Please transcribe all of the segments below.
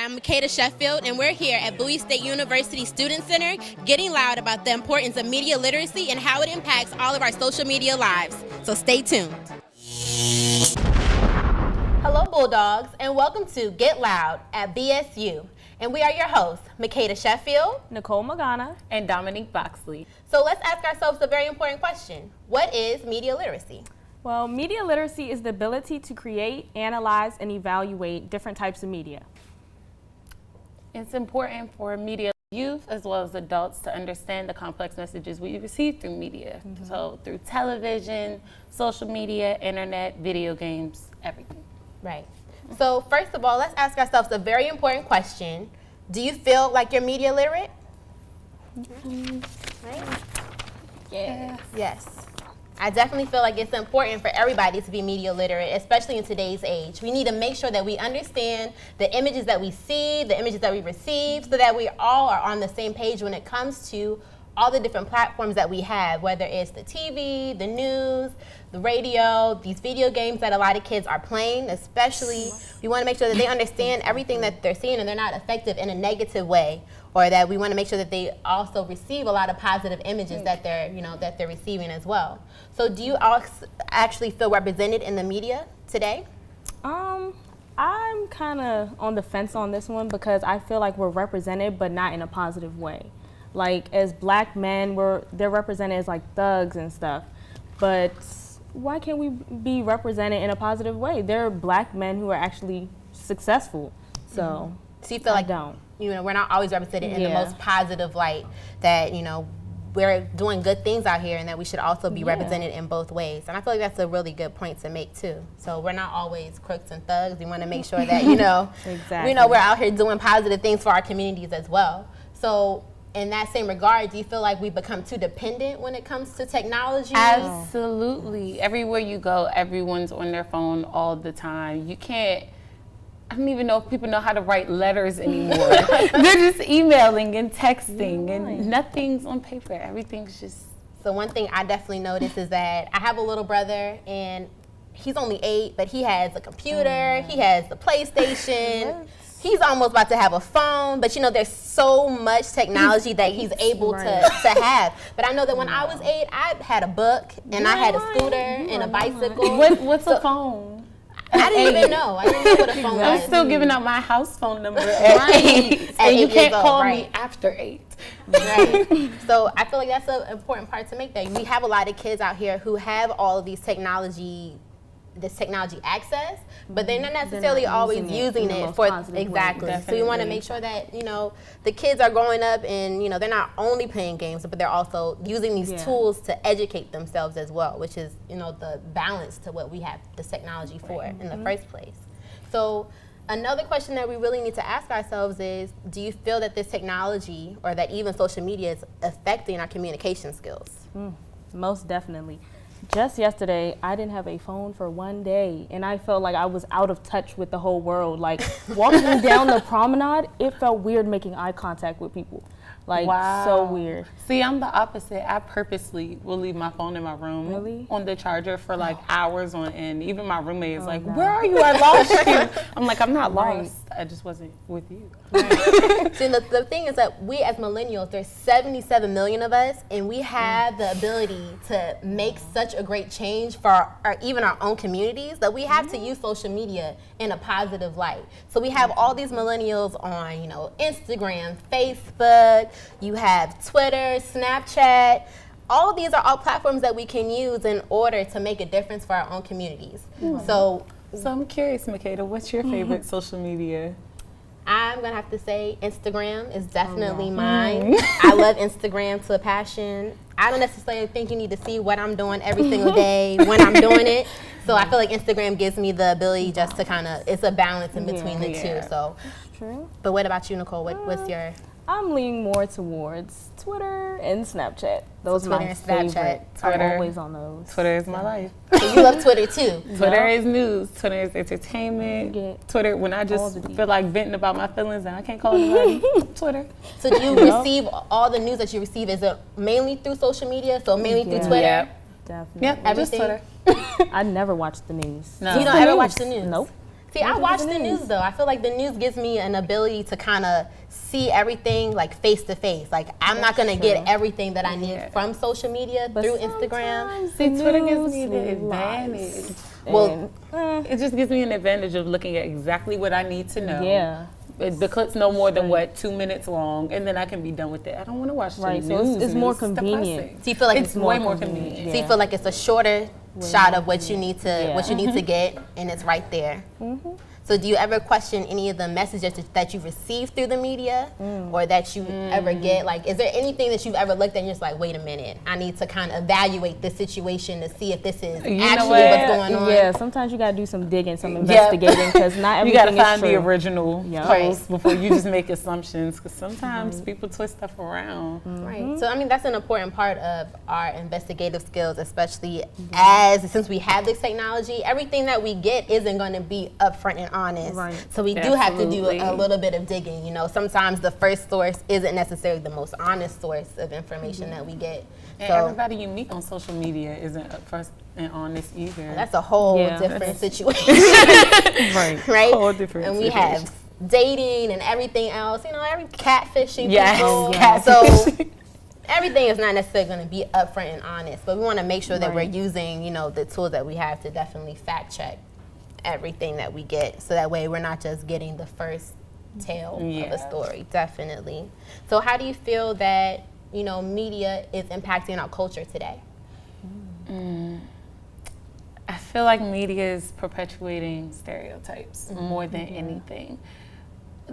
I'm Makeda Sheffield, and we're here at Bowie State University Student Center getting loud about the importance of media literacy and how it impacts all of our social media lives. So stay tuned. Hello, Bulldogs, and welcome to Get Loud at BSU. And we are your hosts, Makeda Sheffield, Nicole Magana, and Dominque Boxley. So let's ask ourselves a very important question. What is media literacy? Well, media literacy is the ability to create, analyze, and evaluate different types of media. It's important for media youth as well as adults to understand the complex messages we receive through media. So through television, social media, internet, video games, everything. Right. So first of all, let's ask ourselves a very important question. Do you feel like you're media literate? Right? Yes. I definitely feel like it's important for everybody to be media literate, especially in today's age. We need to make sure that we understand the images that we see, the images that we receive, so that we all are on the same page when it comes to all the different platforms that we have, whether it's the TV, the news, the radio, these video games that a lot of kids are playing, especially. We want to make sure that they understand everything that they're seeing and they're not effective in a negative way, or that we want to make sure that they also receive a lot of positive images that they're receiving as well. So do you all actually feel represented in the media today? I'm kind of on the fence on this one because I feel like we're represented, but not in a positive way. Like, as black men, they're represented as like thugs and stuff, but why can't we be represented in a positive way? There are black men who are actually successful, so you feel like we're not always represented in the most positive light, that we're doing good things out here and that we should also be represented in both ways. And I feel like that's a really good point to make too. So we're not always crooks and thugs. We want to make sure that exactly. we're out here doing positive things for our communities as well. So in that same regard, do you feel like we become too dependent when it comes to technology? Absolutely. Everywhere you go, everyone's on their phone all the time. I don't even know if people know how to write letters anymore. They're just emailing and texting, and nothing's on paper. Everything's just... So one thing I definitely notice is that I have a little brother, and he's only 8, but he has a computer, he has the PlayStation. He's almost about to have a phone, but there's so much technology that he's able to have. But I know that when I was 8, I had a book, and I had a scooter and a bicycle. What's a phone? I didn't even know. I didn't know what a phone was. I'm still giving out my house phone number at 8. And you can't call me after 8. Right. So I feel like that's an important part to make, that we have a lot of kids out here who have all of this technology access, but they're not necessarily always using it for exactly. So we want to make sure that the kids are growing up and they're not only playing games, but they're also using these tools to educate themselves as well, which is the balance to what we have this technology for in the first place. So another question that we really need to ask ourselves is, do you feel that this technology or that even social media is affecting our communication skills? Most definitely. Just yesterday, I didn't have a phone for one day, and I felt like I was out of touch with the whole world. Like, walking down the promenade, it felt weird making eye contact with people. Like, so weird. See, I'm the opposite. I purposely will leave my phone in my room on the charger for like hours on end. Even my roommate is like, where are you? I lost you. I'm like, I'm not lost. I just wasn't with you. Right. See, the thing is that we as millennials, there's 77 million of us, and we have the ability to make such a great change for even our own communities, that we have to use social media in a positive light. So we have all these millennials on, Instagram, Facebook, you have Twitter, Snapchat. All of these are all platforms that we can use in order to make a difference for our own communities. So I'm curious, Makeda, what's your favorite social media? I'm going to have to say Instagram is definitely mine. I love Instagram to a passion. I don't necessarily think you need to see what I'm doing every single day when I'm doing it. So I feel like Instagram gives me the ability just to it's a balance in between the two. So, True. But what about you, Nicole? What's your... I'm leaning more towards Twitter and Snapchat. Those are my favorite. Twitter. I'm always on those. Twitter is my life. So you love Twitter too? Twitter is news. Twitter is entertainment. Twitter, when I just feel like venting about my feelings and I can't call anybody, Twitter. So do you receive all the news that you receive, is it mainly through social media? So mainly through Twitter? Yeah. Definitely. Yep, everything. Just Twitter. I never watch the news. No. You don't ever watch the news? Nope. See, I watch the news though. I feel like the news gives me an ability to kind of see everything like face to face. Like I'm not gonna get everything that I need from social media through Instagram. See, Twitter gives me the advantage. Well, it just gives me an advantage of looking at exactly what I need to know. Yeah. The clip's no more than 2 minutes long, and then I can be done with it. I don't want to watch the news. So it's more It's convenient. depressing. so you feel like It's way more convenient. So you feel like it's a shorter shot of what you need to get, and it's right there. So do you ever question any of the messages that you receive through the media or that you ever get? Like, is there anything that you've ever looked at and you're just like, wait a minute, I need to kind of evaluate this situation to see if this is actually what's going on? Yeah, sometimes you got to do some digging, some investigating, because not everything is true. You got to find the original post Right. before you just make assumptions, because sometimes people twist stuff around. Right. So, I mean, that's an important part of our investigative skills, especially since we have this technology, everything that we get isn't going to be upfront and honest. Right. So we do have to do a little bit of digging. You know, sometimes the first source isn't necessarily the most honest source of information that we get. And So everybody you meet on social media isn't upfront and honest either. that's a whole different situation. right. Right? Whole different and we situation. have dating and everything else. You know, every catfishing Yes. people. Yes. So everything is not necessarily going to be upfront and honest, but we want to make sure that we're using, you know, the tools that we have to definitely fact check everything that we get, so that way we're not just getting the first tale of a story. Definitely. So how do you feel that, you know, media is impacting our culture today? I feel like media is perpetuating stereotypes more than anything.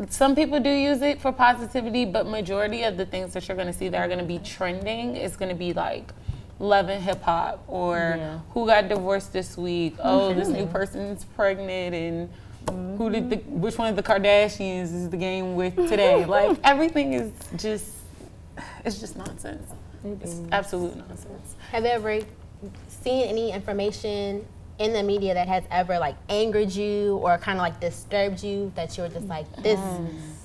Some people do use it for positivity, but majority of the things that you're going to see that are going to be trending is going to be like love and hip hop, or who got divorced this week. Oh, this new person's pregnant, and which one of the Kardashians is the game with today? Like everything is just, it's just nonsense. It's absolute nonsense. Have you ever seen any information in the media that has ever like angered you or kind of like disturbed you, that you're just like,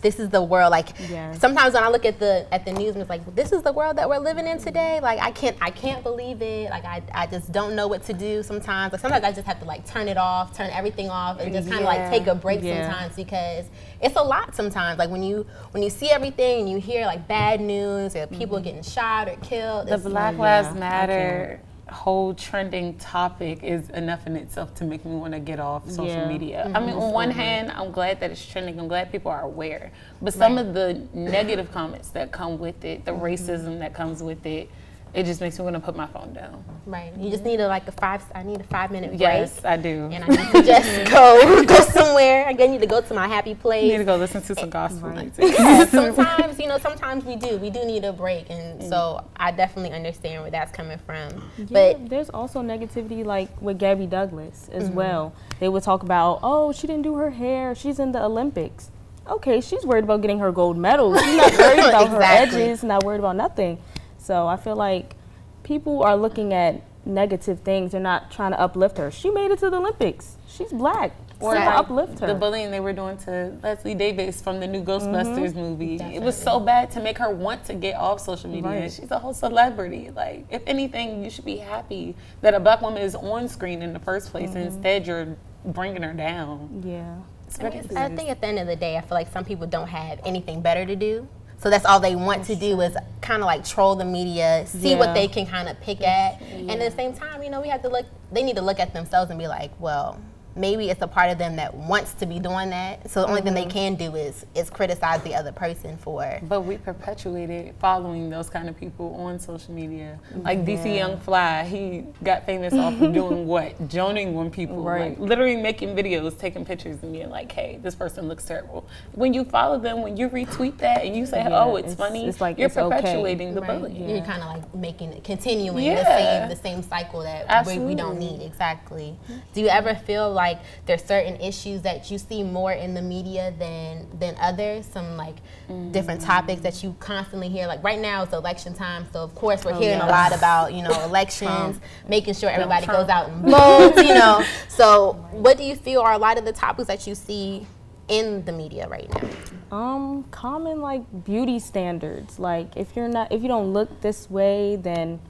this is the world? Like sometimes when I look at the news and it's like, this is the world that we're living in today. Like I can't believe it. Like I just don't know what to do sometimes. Like sometimes I just have to like turn everything off and just kind of like take a break sometimes, because it's a lot sometimes. Like when you see everything and you hear like bad news or people getting shot or killed. The Black Lives Matter whole trending topic is enough in itself to make me want to get off social media. I mean, on one hand, I'm glad that it's trending. I'm glad people are aware. But some of the negative comments that come with it, the racism that comes with it, it just makes me want to put my phone down. Right. You just need I need a 5-minute break. Yes, I do. And I need to just go somewhere. I need to go to my happy place. You need to go listen to some gospel music. Yeah, sometimes we do need a break, and so I definitely understand where that's coming from. Yeah, but there's also negativity like with Gabby Douglas as well. They would talk about, oh, she didn't do her hair, she's in the Olympics. Okay, she's worried about getting her gold medal. She's not worried about her edges, not worried about nothing. So I feel like people are looking at negative things. They're not trying to uplift her. She made it to the Olympics. She's black. Or like uplift her. The bullying they were doing to Leslie Davis from the new Ghostbusters movie. Definitely. It was so bad to make her want to get off social media. Right. She's a whole celebrity. Like, if anything, you should be happy that a black woman is on screen in the first place, and instead you're bringing her down. Yeah. I think at the end of the day, I feel like some people don't have anything better to do. So that's all they want to do is kind of like troll the media, see what they can kind of pick at. And at the same time, you know, they need to look at themselves and be like, well, maybe it's a part of them that wants to be doing that. So the only thing they can do is criticize the other person for. But we perpetuated following those kind of people on social media. Like DC Young Fly, he got famous off of doing what? Joning on people. Like literally making videos, taking pictures and being like, hey, this person looks terrible. When you follow them, when you retweet that and you say, oh, it's funny, it's like, you're perpetuating the bullying. You're kind of like continuing the same cycle that we don't need. Exactly. Do you ever feel like there's certain issues that you see more in the media than others? Some like different topics that you constantly hear. Like right now it's election time, so of course we're hearing a lot about, you know, elections, making sure everybody goes out and votes, you know. So what do you feel are a lot of the topics that you see in the media right now? Common like beauty standards. Like if you don't look this way, then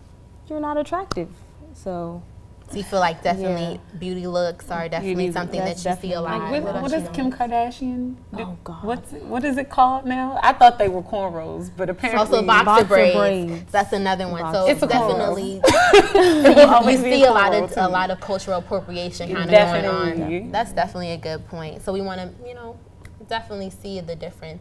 you're not attractive. So So you feel like definitely beauty looks are definitely something that you see a lot. Like what does Kim Kardashian do? Oh, God. What is it called now? I thought they were cornrows, but apparently Also boxer braids. That's another one. So it's definitely you see a lot of cultural appropriation kind of going on. That's definitely a good point. So we want to, definitely see the different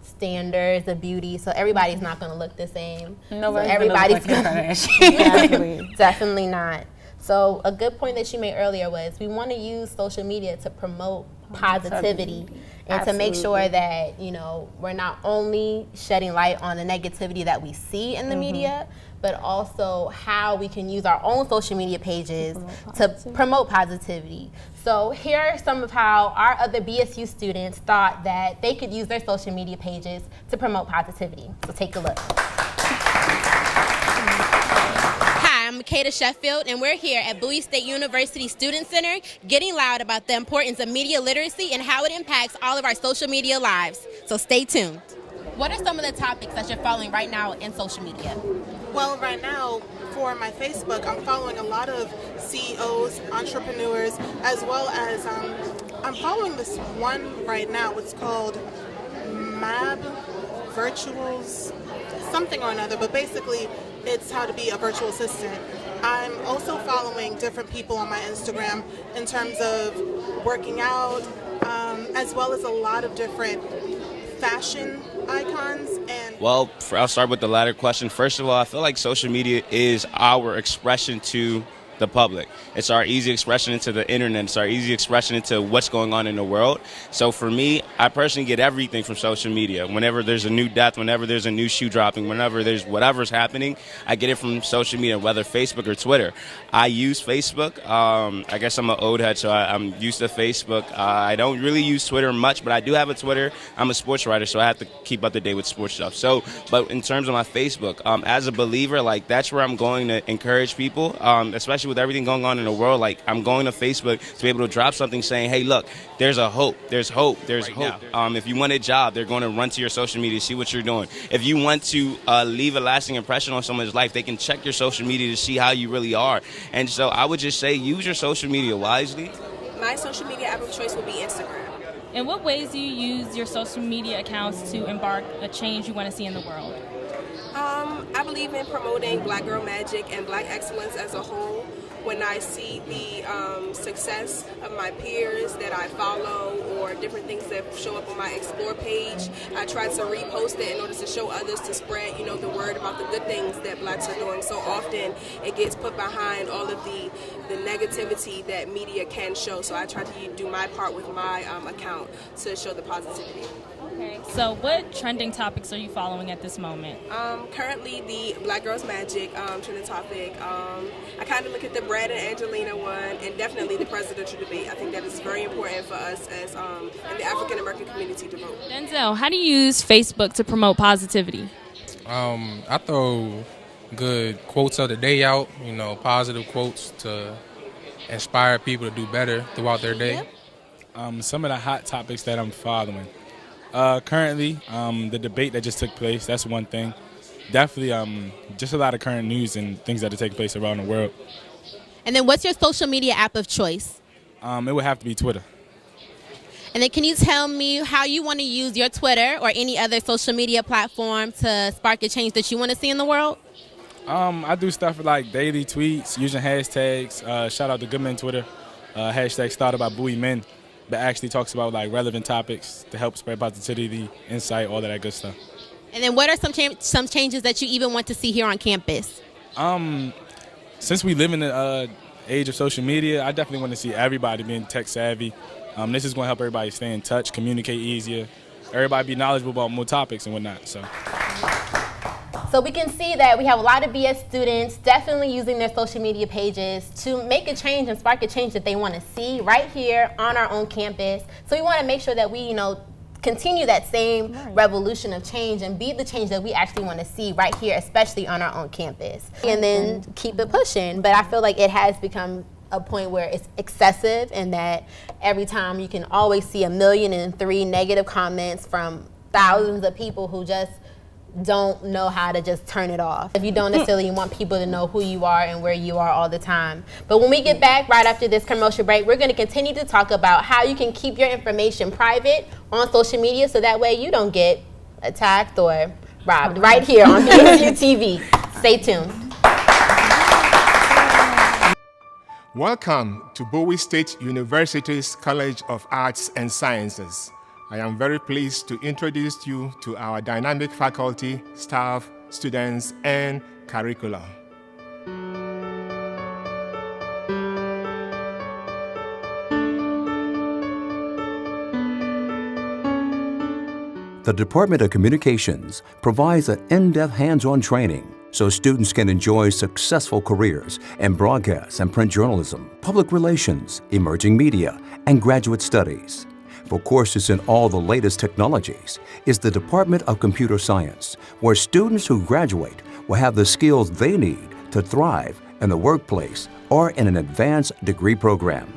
standards of beauty, so everybody's not going to look the same. Everybody's going to definitely not. So a good point that you made earlier was we want to use social media to promote positivity and to make sure that we're not only shedding light on the negativity that we see in the media, but also how we can use our own social media pages to promote positivity. So here are some of how our other BSU students thought that they could use their social media pages to promote positivity. So take a look. Hi, I'm Makeda Sheffield, and we're here at Bowie State University Student Center getting loud about the importance of media literacy and how it impacts all of our social media lives. So stay tuned. What are some of the topics that you're following right now in social media? Well, right now, for my Facebook, I'm following a lot of CEOs, entrepreneurs, as well as I'm following this one right now. It's called MAB Virtuals, something or another, but basically it's how to be a virtual assistant. I'm also following different people on my Instagram in terms of working out, as well as a lot of different fashion icons. And well, I'll start with the latter question. First of all, I feel like social media is our expression to the public. It's our easy expression into the internet. It's our easy expression into what's going on in the world. So for me, I personally get everything from social media. Whenever there's a new death, whenever there's a new shoe dropping, whenever there's whatever's happening, I get it from social media, whether Facebook or Twitter. I use Facebook. I guess I'm an old head, so I'm used to Facebook. I don't really use Twitter much, but I do have a Twitter. I'm a sports writer, so I have to keep up to date with sports stuff. So, but in terms of my Facebook, as a believer, like that's where I'm going to encourage people, especially with everything going on in the world. Like I'm going to Facebook to be able to drop something saying, hey, look, there's a hope. There's hope. There's hope. If you want a job, they're going to run to your social media, see what you're doing. If you want to leave a lasting impression on someone's life, they can check your social media to see how you really are. And so I would just say use your social media wisely. My social media app of choice would be Instagram. In what ways do you use your social media accounts to embark a change you want to see in the world? I believe in promoting Black girl magic and Black excellence as a whole. When I see the success of my peers that I follow or different things that show up on my Explore page, I try to repost it in order to show others to spread, the word about the good things that Blacks are doing. So often it gets put behind all of the negativity that media can show. So I try to do my part with my account to show the positivity. Okay. So what trending topics are you following at this moment? Currently the Black Girls Magic trending topic. I kind of look at the Brad and Angelina one, and definitely the presidential debate. I think that is very important for us as in the African American community to vote. Denzel, how do you use Facebook to promote positivity? I throw good quotes of the day out, positive quotes to inspire people to do better throughout their day. Some of the hot topics that I'm following. Currently, the debate that just took place, that's one thing. Definitely just a lot of current news and things that are taking place around the world. And then what's your social media app of choice? It would have to be Twitter. And then can you tell me how you want to use your Twitter or any other social media platform to spark a change that you want to see in the world? I do stuff like daily tweets, using hashtags. Shout out to Goodman Twitter. Hashtag started by Bowie Men, that actually talks about like relevant topics to help spread positivity, insight, all of that good stuff. And then what are some changes that you even want to see here on campus? Since we live in the age of social media, I definitely want to see everybody being tech savvy. This is going to help everybody stay in touch, communicate easier, everybody be knowledgeable about more topics and whatnot. So we can see that we have a lot of BS students definitely using their social media pages to make a change and spark a change that they want to see right here on our own campus. So we want to make sure that we, continue that same revolution of change and be the change that we actually want to see right here, especially on our own campus. And then keep it pushing. But I feel like it has become a point where it's excessive, and that every time you can always see 1,000,003 negative comments from thousands of people who just don't know how to just turn it off. If you don't necessarily want people to know who you are and where you are all the time. But when we get back right after this commercial break, we're going to continue to talk about how you can keep your information private on social media so that way you don't get attacked or robbed right here on BSU TV. Stay tuned. Welcome to Bowie State University's College of Arts and Sciences. I am very pleased to introduce you to our dynamic faculty, staff, students, and curricula. The Department of Communications provides an in-depth hands-on training so students can enjoy successful careers in broadcast and print journalism, public relations, emerging media, and graduate studies. For courses in all the latest technologies is the Department of Computer Science, where students who graduate will have the skills they need to thrive in the workplace or in an advanced degree program.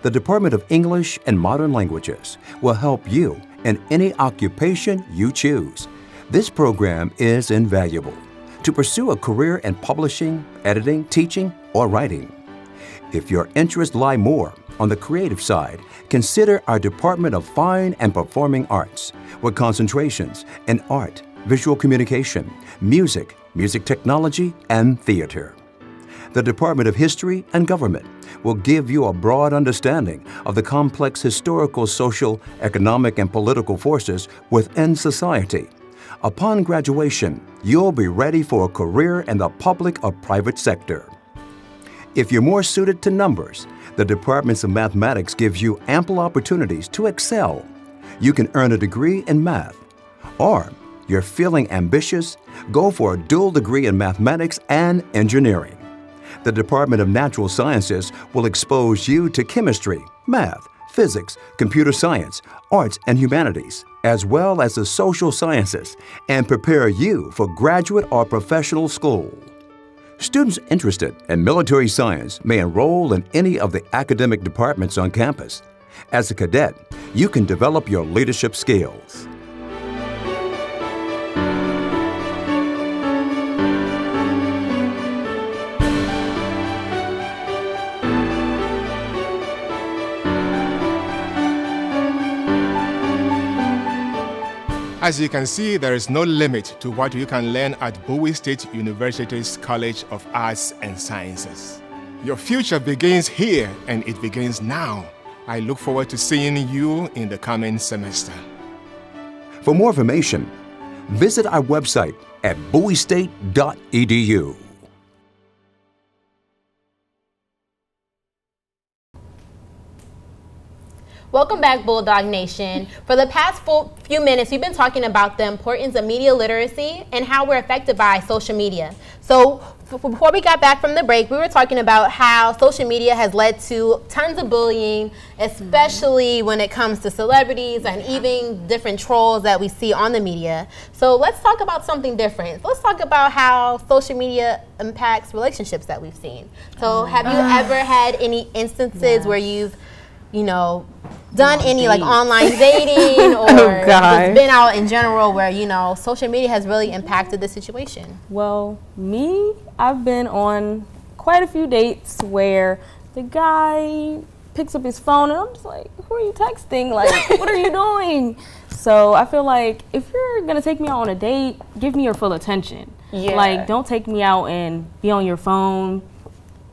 The Department of English and Modern Languages will help you in any occupation you choose. This program is invaluable to pursue a career in publishing, editing, teaching, or writing. If your interests lie more on the creative side, consider our Department of Fine and Performing Arts, with concentrations in art, visual communication, music, music technology, and theater. The Department of History and Government will give you a broad understanding of the complex historical, social, economic, and political forces within society. Upon graduation, you'll be ready for a career in the public or private sector. If you're more suited to numbers, the departments of mathematics gives you ample opportunities to excel. You can earn a degree in math. Or, you're feeling ambitious, go for a dual degree in mathematics and engineering. The Department of Natural Sciences will expose you to chemistry, math, physics, computer science, arts and humanities, as well as the social sciences, and prepare you for graduate or professional school. Students interested in military science may enroll in any of the academic departments on campus. As a cadet, you can develop your leadership skills. As you can see, there is no limit to what you can learn at Bowie State University's College of Arts and Sciences. Your future begins here, and it begins now. I look forward to seeing you in the coming semester. For more information, visit our website at bowiestate.edu. Welcome back, Bulldog Nation. For the past few minutes, we've been talking about the importance of media literacy and how we're affected by social media. So before we got back from the break, we were talking about how social media has led to tons of bullying, especially when it comes to celebrities and even different trolls that we see on the media. So let's talk about something different. Let's talk about how social media impacts relationships that we've seen. So have you ever had any instances where you've, done any like online dating or just been out in general where, social media has really impacted the situation? Well, I've been on quite a few dates where the guy picks up his phone and I'm just like, who are you texting? Like, what are you doing? So I feel like if you're gonna take me out on a date, give me your full attention. Yeah. Like, don't take me out and be on your phone,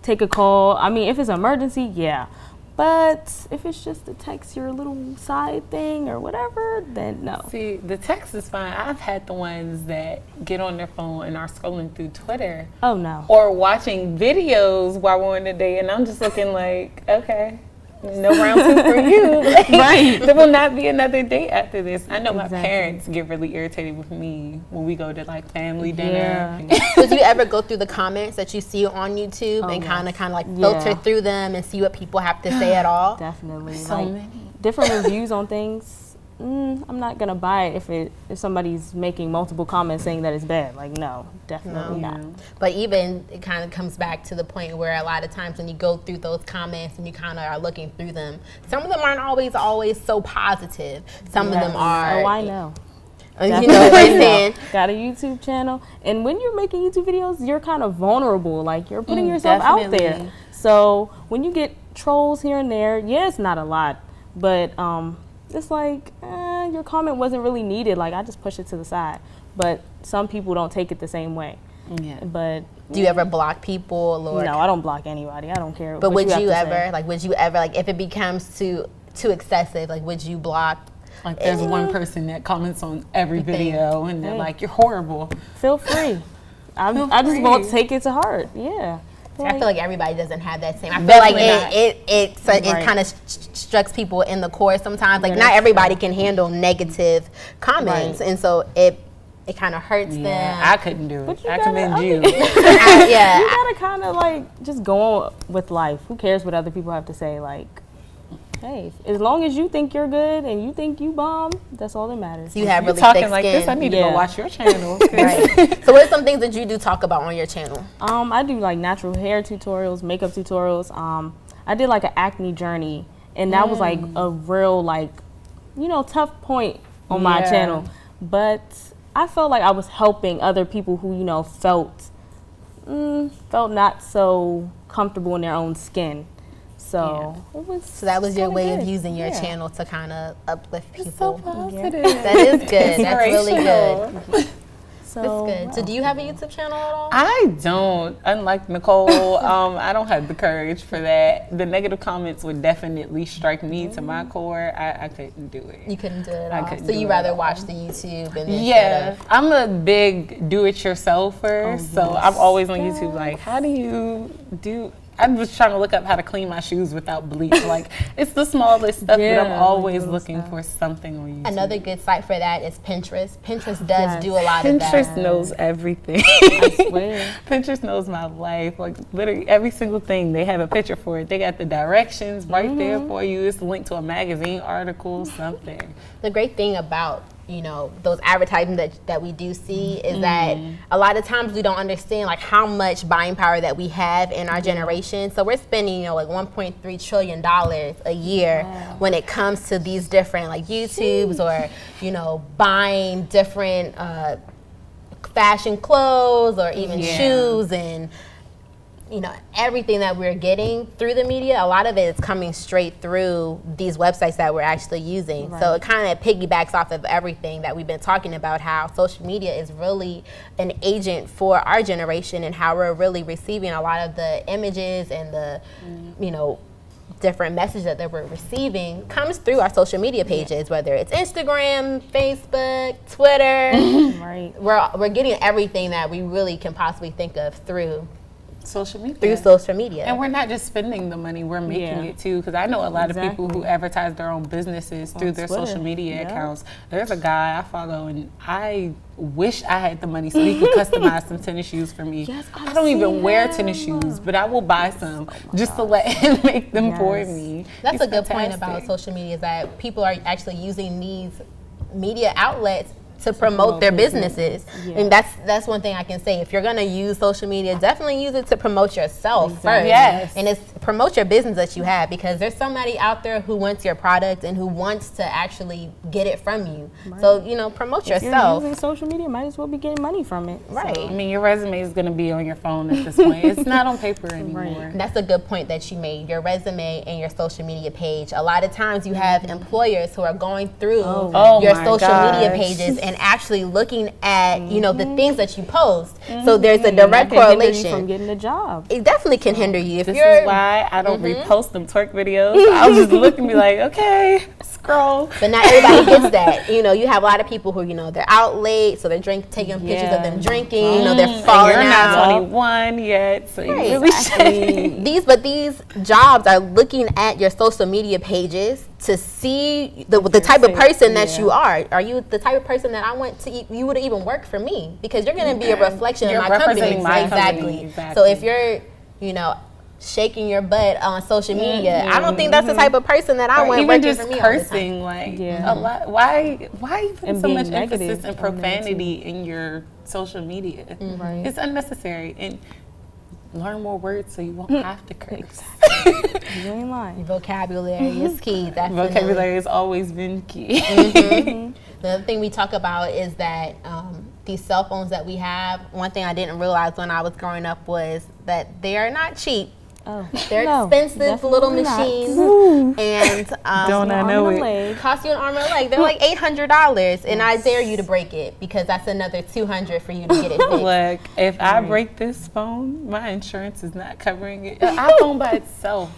take a call. I mean, if it's an emergency, yeah. But if it's just to text your little side thing or whatever, then no. See, the text is fine. I've had the ones that get on their phone and are scrolling through Twitter. Oh, no. Or watching videos while we're on the date, and I'm just looking like, okay, no round two for you. Like, right. There will not be another date after this. I know my parents get really irritated with me when we go to like family dinner. Yeah. Did you ever go through the comments that you see on YouTube and kind of like filter through them and see what people have to say at all? Definitely. So like, many. Different reviews on things. I'm not gonna buy it if somebody's making multiple comments saying that it's bad. Like, no, definitely not. But even it kind of comes back to the point where a lot of times when you go through those comments and you kind of are looking through them, some of them aren't always so positive. Some of them are. Oh, I know. You know what I'm saying? Got a YouTube channel, and when you're making YouTube videos, you're kind of vulnerable. Like you're putting yourself out there. So when you get trolls here and there, yeah, it's not a lot, but it's like your comment wasn't really needed. Like I just push it to the side. But some people don't take it the same way. Yeah. But do you ever block people? Or no, I don't block anybody. I don't care. But would you ever, like, if it becomes too excessive, like, would you block? Like there's one person that comments on every video and they're like, you're horrible. Feel free. I just won't take it to heart. Yeah. I feel like everybody doesn't have that same. I feel like it kind of strikes people in the core sometimes. Like not everybody can handle negative comments, and so it kind of hurts them. I couldn't do it. I commend you. Yeah. You gotta kind of like just go on with life. Who cares what other people have to say? Like, hey, as long as you think you're good and you think you bomb, that's all that matters. You have really talking thick like skin. this. I need to go watch your channel. Right. So what are some things that you do talk about on your channel? I do like natural hair tutorials, makeup tutorials. I did like an acne journey, and that was like a real tough point on my channel. But I felt like I was helping other people who felt not so comfortable in their own skin. So that was your way of using your channel to kind of uplift people. It's so positive. That is good. That's really good. So, that's good. So do you have a YouTube channel at all? I don't. Unlike Nicole, I don't have the courage for that. The negative comments would definitely strike me to my core. I couldn't do it. You couldn't do it at all? So you rather watch the YouTube and yeah. I'm a big do-it-yourselfer, so I'm always on YouTube like, how do you do... I'm just trying to look up how to clean my shoes without bleach. Like, it's the smallest stuff, but I'm always looking for something on YouTube. Another good site for that is Pinterest. Pinterest does do a lot of that. Pinterest knows everything. I swear. Pinterest knows my life. Like, literally every single thing, they have a picture for it. They got the directions right there for you. It's linked to a magazine article, something. The great thing about those advertisements that we do see is that a lot of times we don't understand like how much buying power that we have in our generation. So we're spending like $1.3 trillion a year when it comes to these different like YouTubes or buying different fashion clothes or even shoes and everything that we're getting through the media, a lot of it is coming straight through these websites that we're actually using. So it kind of piggybacks off of everything that we've been talking about, how social media is really an agent for our generation and how we're really receiving a lot of the images and the, different messages that we're receiving comes through our social media pages, whether it's Instagram, Facebook, Twitter. We're getting everything that we really can possibly think of through social media. Through social media. And we're not just spending the money, we're making it too. Because I know a lot of people who advertise their own businesses through their social media accounts. There's a guy I follow and I wish I had the money so he could customize some tennis shoes for me. I don't even wear tennis shoes, but I will buy some just to let him make them for me. That's a good point about social media, is that people are actually using these media outlets to promote their businesses. And that's one thing I can say. If you're gonna use social media, definitely use it to promote yourself first. Yes. And it's promote your business that you have, because there's somebody out there who wants your product and who wants to actually get it from you. So, promote yourself. If you're using social media, might as well be getting money from it. Right. So, I mean, your resume is gonna be on your phone at this point. It's not on paper anymore. That's a good point that you made. Your resume and your social media page. A lot of times you have employers who are going through your social media pages and actually looking at the things that you post. So there's a direct correlation from getting a job. It definitely can hinder you if this you're. Is why I don't repost them twerk videos. I'll just look and be like, okay, scroll. But not everybody gets that. You have a lot of people who they're out late, so they're taking pictures of them drinking. They're falling out. You're not 21 yet, so you really should. These jobs are looking at your social media pages to see the type of person that you are. Are you the type of person that I want to? You would even work for me, because you're going to be a reflection of my company. Exactly. So if you're, shaking your butt on social media, I don't think that's the type of person that I want working for me. Even just cursing, a lot. Why even so much emphasis and profanity in your social media? It's unnecessary. And learn more words so you won't have to curse. You ain't lying. Vocabulary is key. Vocabulary has always been key. The other thing we talk about is that these cell phones that we have, one thing I didn't realize when I was growing up was that they are not cheap. Oh, They're no, expensive little definitely not. machines, and Don't I know it? cost you an arm and a leg. They're like $800, and I dare you to break it because that's another $200 for you to get it fixed. Look, if I break this phone, my insurance is not covering it. An iPhone by itself.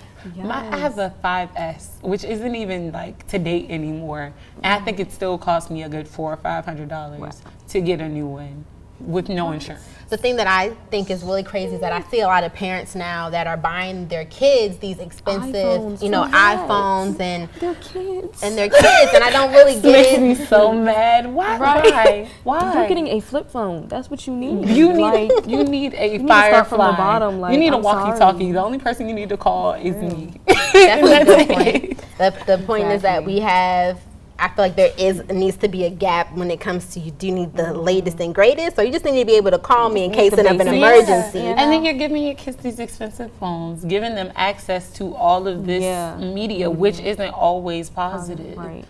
I have a 5S, which isn't even like to date anymore, and I think it still cost me a good $400 or $500 to get a new one with no insurance. The thing that I think is really crazy is that I see a lot of parents now that are buying their kids these expensive, iPhones and their kids, and I don't really get Makes it. me so mad. Why? You're getting a flip phone. That's what you need. You need a Firefly. From the bottom. Like, you need a I'm walkie-talkie. sorry. The only person you need to call is me. That's a good point. The point is that we have. I feel like there needs to be a gap when it comes to you do need the latest and greatest, or you just need to be able to call me in case of an emergency. And then you're giving your kids these expensive phones, giving them access to all of this media, which isn't always positive. Right.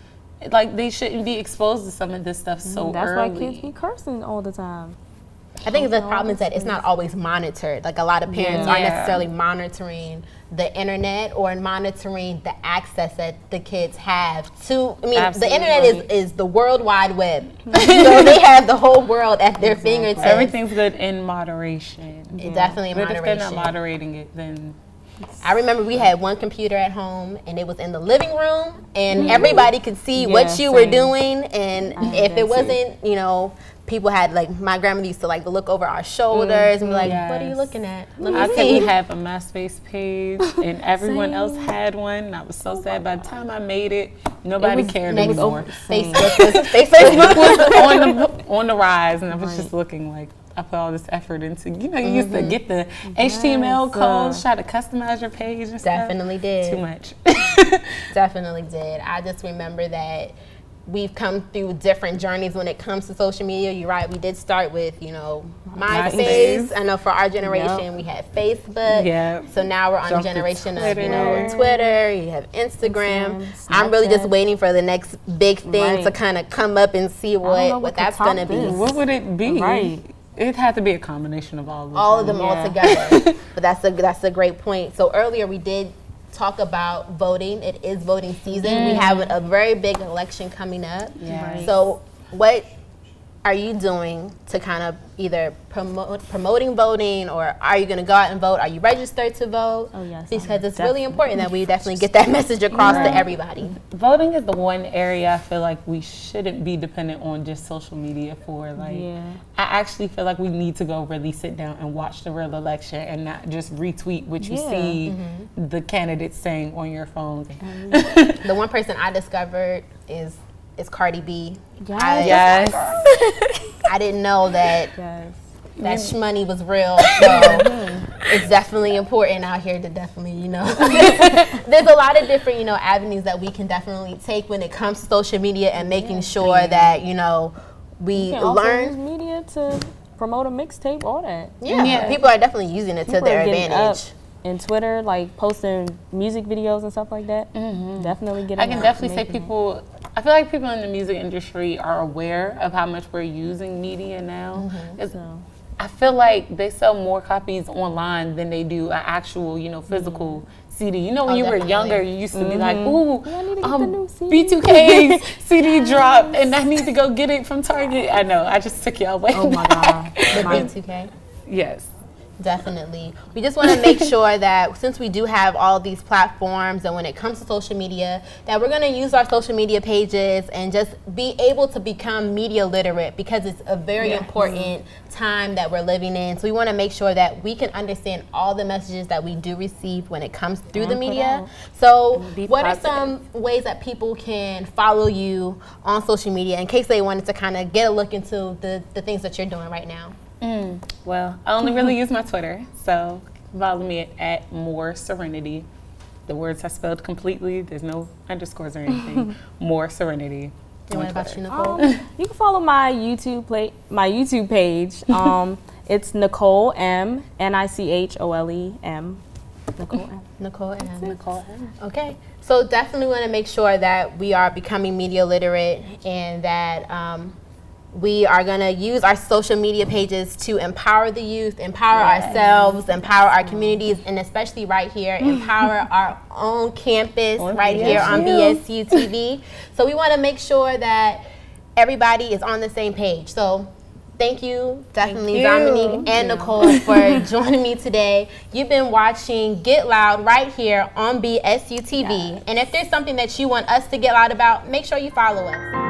Like, they shouldn't be exposed to some of this stuff so That's early. why kids be cursing all the time. I think the problem is that it's not always monitored. Like, a lot of parents aren't necessarily monitoring the internet or monitoring the access that the kids have to. I mean, the internet is the World Wide Web, so they have the whole world at their fingertips. Everything's good in moderation. Definitely in but moderation. if they're not moderating it, then I remember we had one computer at home, and it was in the living room, and everybody could see what you were doing, and if it wasn't, people had, like, my grandmother used to, like, look over our shoulders and be like, what are you looking at? Let me see. couldn't have a MySpace page, and everyone else had one, and I was so sad. By the time I made it, nobody cared anymore. Facebook was on the rise, and I was just looking like, I put all this effort into, you used to get the HTML codes, try to customize your page and Definitely stuff. did. Too much. Definitely did. I just remember that we've come through different journeys when it comes to social media. You're right. We did start with, MySpace. I know for our generation, we had Facebook. Yeah. So now we're on a generation of, Twitter. You have Instagram. I'm really just waiting for the next big thing to kind of come up and see what that's going to be. What would it be? Right. It had to be a combination of all of them. All of them all together. But that's a great point. So earlier we did talk about voting. It is voting season. We have a very big election coming up. Right. So what are you doing to kind of either promoting voting, or are you going to go out and vote? Are you registered to vote? Oh, yes. Because it's really important that we definitely get that message across to everybody. Voting is the one area I feel like we shouldn't be dependent on just social media for. I actually feel like we need to go really sit down and watch the real election and not just retweet what you see the candidates saying on your phone. The one person I discovered is Cardi B. Yes. I didn't know that that shmoney was real. So it's definitely important out here to definitely, there's a lot of different, avenues that we can definitely take when it comes to social media and making sure that, we learn. Use media to promote a mixtape, all that. Yeah, people are definitely using it to their advantage. And Twitter, like posting music videos and stuff like that. Definitely get. I can definitely say people. I feel like people in the music industry are aware of how much we're using media now. I feel like they sell more copies online than they do an actual, physical CD. When you were younger, you used to be like, ooh, B2K's CD dropped, and I need to go get it from Target. I know, I just took y'all away. Oh my God. The B2K? Yes. Definitely. We just want to make sure that since we do have all these platforms, and when it comes to social media, that we're going to use our social media pages and just be able to become media literate, because it's a very important time that we're living in. So we want to make sure that we can understand all the messages that we do receive when it comes through the media. So what are some ways that people can follow you on social media in case they wanted to kind of get a look into the things that you're doing right now? Well, I only really use my Twitter, so follow me at More Serenity. The words are spelled completely. There's no underscores or anything. More Serenity. And what about you, Nicole? You can follow my YouTube page. It's Nicole M, Nicholem. Nicole M. Okay. So definitely want to make sure that we are becoming media literate and that we are going to use our social media pages to empower the youth, empower ourselves, empower our communities, and especially right here, empower our own campus right here on BSU TV. So we want to make sure that everybody is on the same page. So thank you, definitely, Dominique and Nicole, for joining me today. You've been watching Get Loud right here on BSU TV. And if there's something that you want us to get loud about, make sure you follow us.